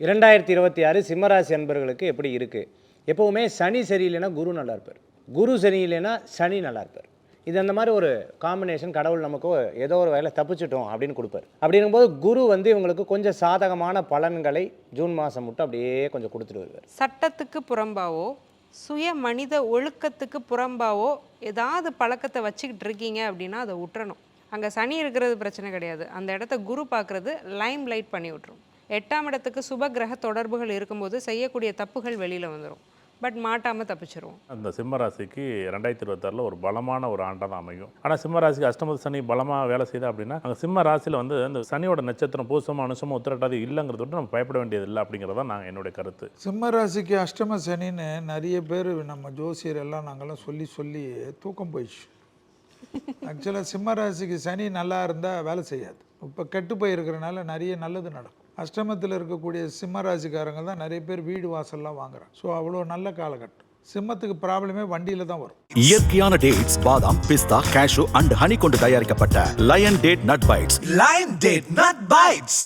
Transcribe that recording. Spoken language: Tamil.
2026 சிம்மராசி அன்பர்களுக்கு எப்படி இருக்குது? எப்போவுமே சனி சரியில்லைன்னா குரு நல்லா இருப்பார், குரு சரியில்லைன்னா சனி நல்லா இருப்பார். இது அந்த மாதிரி ஒரு காம்பினேஷன் கடவுள் நமக்கு ஏதோ ஒரு வேலை தப்பிச்சிட்டோம் அப்படின்னு கொடுப்பார். அப்படிங்கும்போது குரு இவங்களுக்கு கொஞ்சம் சாதகமான பலன்களை ஜூன் மாதம் மட்டும் அப்படியே கொஞ்சம் கொடுத்துட்டு வருவார். சட்டத்துக்கு புறம்பாவோ சுய மனித ஒழுக்கத்துக்கு புறம்பாவோ ஏதாவது பழக்கத்தை வச்சுக்கிட்டு இருக்கீங்க அப்படின்னா அதை விட்டுறணும். அங்கே சனி இருக்கிறது பிரச்சனை கிடையாது, அந்த இடத்த குரு பார்க்குறது லைம் லைட் பண்ணி விட்டுரும். 8ஆம் இடத்துக்கு சுப கிரக தொடர்புகள் இருக்கும்போது செய்யக்கூடிய தப்புகள் வெளியில் வந்துடும், பட் மாட்டாமல் தப்பிச்சிருவோம். அந்த சிம்மராசிக்கு 2026 ஒரு பலமான ஒரு ஆண்டாக தான் அமையும். ஆனால் சிம்மராசிக்கு அஷ்டமத்து சனி பலமாக வேலை செய்யுது அப்படின்னா அங்கே சிம்ம ராசியில் அந்த சனியோட நட்சத்திரம் பூசமாக அனுசமாக உத்திரட்டாது இல்லைங்கிறத விட்டு நம்ம பயப்பட வேண்டியது இல்லை அப்படிங்கிறத நான் என்னுடைய கருத்து. சிம்ம ராசிக்கு அஷ்டம சனின்னு நிறைய பேர் நம்ம ஜோசியர் எல்லாம் நாங்கள்லாம் சொல்லி தூக்கம் போயிடுச்சு. ஆக்சுவலாக சிம்ம ராசிக்கு சனி நல்லா இருந்தால் வேலை செய்யாது. இப்போ கெட்டு போயிருக்கிறனால நிறைய நல்லது நடக்கும். அஷ்டமத்தில் இருக்கக்கூடிய சிம்ம ராசிக்காரங்க தான் நிறைய பேர் வீடு வாசல்லாம் வாங்குறாங்க. ஸோ அவ்வளோ நல்ல காலகட்டம். சிம்மத்துக்கு ப்ராப்ளமே வண்டியில தான் வரும். இயற்கையான டேட்ஸ், பாதாம், பிஸ்தா, கேஷு அண்ட் ஹனி கொண்டு தயாரிக்கப்பட்ட lion date nut bites. Lion date nut bytes.